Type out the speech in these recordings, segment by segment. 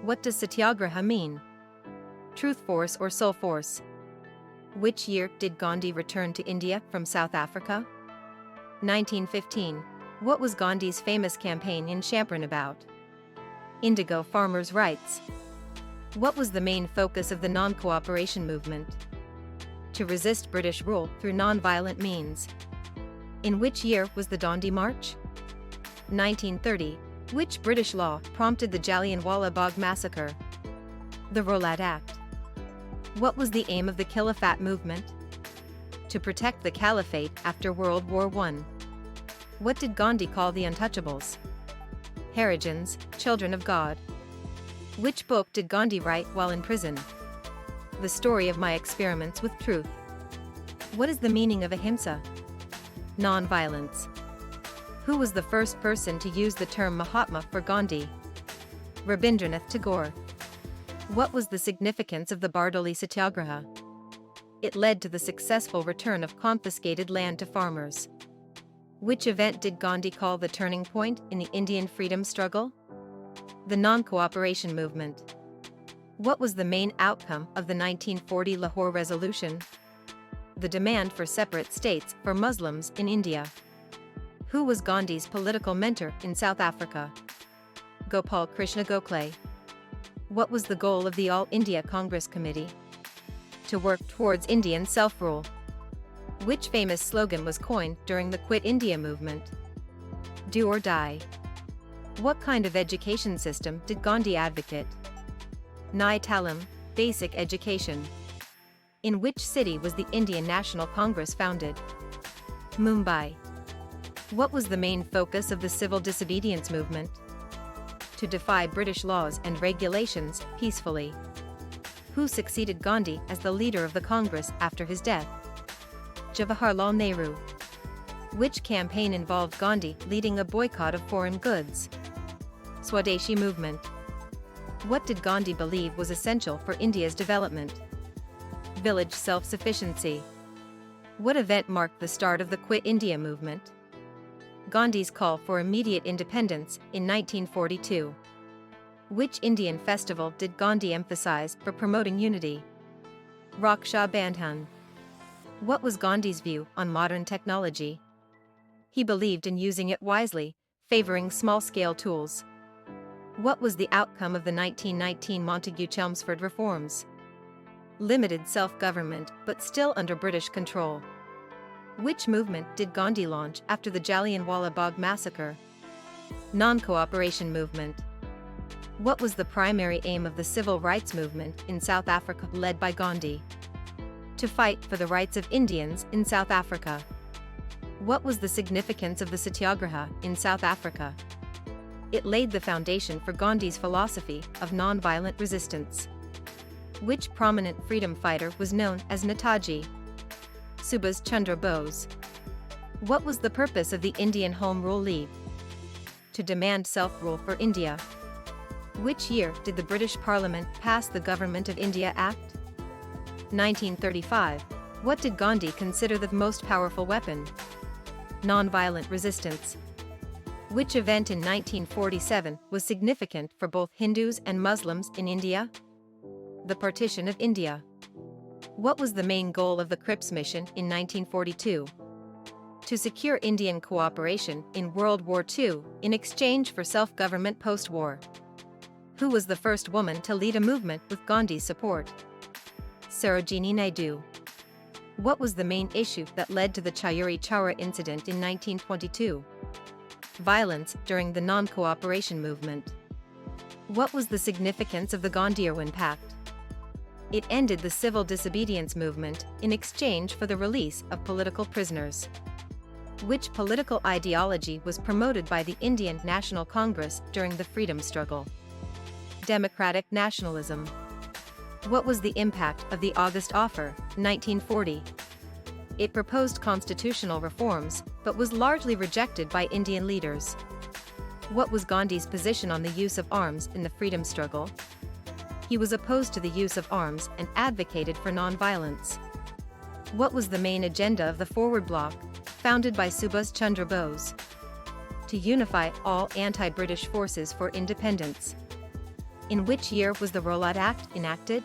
What does Satyagraha mean? Truth force or soul force? Which year did Gandhi return to India from South Africa? 1915. What was Gandhi's famous campaign in Champaran about? Indigo farmers' rights. What was the main focus of the non-cooperation movement? To resist British rule through non-violent means. In which year was the Dandi March? 1930. Which British law prompted the Jallianwala Bagh massacre? The Rowlatt Act. What was the aim of the Khilafat movement? To protect the caliphate after World War I. What did Gandhi call the untouchables? Harijans, children of God. Which book did Gandhi write while in prison? The Story of My Experiments with Truth. What is the meaning of ahimsa? Non-violence. Who was the first person to use the term Mahatma for Gandhi? Rabindranath Tagore. What was the significance of the Bardoli Satyagraha? It led to the successful return of confiscated land to farmers. Which event did Gandhi call the turning point in the Indian freedom struggle? The non-cooperation movement. What was the main outcome of the 1940 Lahore Resolution? The demand for separate states for Muslims in India. Who was Gandhi's political mentor in South Africa? Gopal Krishna Gokhale. What was the goal of the All India Congress Committee? To work towards Indian self-rule. Which famous slogan was coined during the Quit India movement? Do or die. What kind of education system did Gandhi advocate? Nai Talim, basic education. In which city was the Indian National Congress founded? Mumbai. What was the main focus of the civil disobedience movement? To defy British laws and regulations peacefully. Who succeeded Gandhi as the leader of the Congress after his death? Jawaharlal Nehru. Which campaign involved Gandhi leading a boycott of foreign goods? Swadeshi movement. What did Gandhi believe was essential for India's development? Village self-sufficiency. What event marked the start of the Quit India movement? Gandhi's call for immediate independence in 1942. Which Indian festival did Gandhi emphasize for promoting unity? Raksha Bandhan. What was Gandhi's view on modern technology? He believed in using it wisely, favoring small-scale tools. What was the outcome of the 1919 Montagu-Chelmsford reforms? Limited self-government, but still under British control. Which movement did Gandhi launch after the Jallianwala Bagh massacre? Non-cooperation movement. What was the primary aim of the civil rights movement in South Africa led by Gandhi? To fight for the rights of Indians in South Africa. What was the significance of the Satyagraha in South Africa? It laid the foundation for Gandhi's philosophy of non-violent resistance. Which prominent freedom fighter was known as Netaji? Subhas Chandra Bose. What was the purpose of the Indian Home Rule League? To demand self-rule for India. Which year did the British Parliament pass the Government of India Act? 1935. What did Gandhi consider the most powerful weapon? Non-violent resistance. Which event in 1947 was significant for both Hindus and Muslims in India? The Partition of India. What was the main goal of the Cripps mission in 1942? To secure Indian cooperation in World War II in exchange for self-government post-war. Who was the first woman to lead a movement with Gandhi's support? Sarojini Naidu. What was the main issue that led to the Chauri Chaura incident in 1922? Violence during the non-cooperation movement. What was the significance of the Gandhi-Irwin Pact? It ended the civil disobedience movement in exchange for the release of political prisoners. Which political ideology was promoted by the Indian National Congress during the freedom struggle? Democratic nationalism. What was the impact of the August Offer, 1940? It proposed constitutional reforms, but was largely rejected by Indian leaders. What was Gandhi's position on the use of arms in the freedom struggle? He was opposed to the use of arms and advocated for non-violence. What was the main agenda of the Forward Bloc, founded by Subhas Chandra Bose? To unify all anti-British forces for independence. In which year was the Rowlatt Act enacted?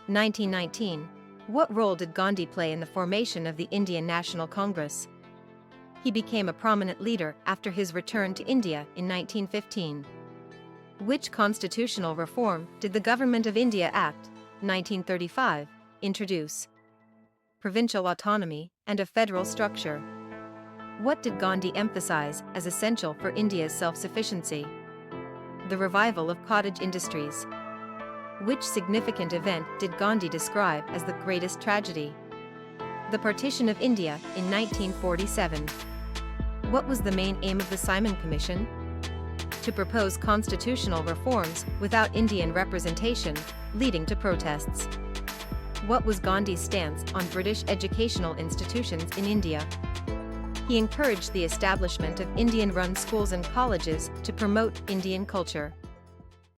1919. What role did Gandhi play in the formation of the Indian National Congress? He became a prominent leader after his return to India in 1915. Which constitutional reform did the Government of India Act, 1935, introduce? Provincial autonomy and a federal structure. What did Gandhi emphasize as essential for India's self-sufficiency? The revival of cottage industries. Which significant event did Gandhi describe as the greatest tragedy? The partition of India in 1947. What was the main aim of the Simon Commission? To propose constitutional reforms without Indian representation, leading to protests. What was Gandhi's stance on British educational institutions in India? He encouraged the establishment of Indian-run schools and colleges to promote Indian culture.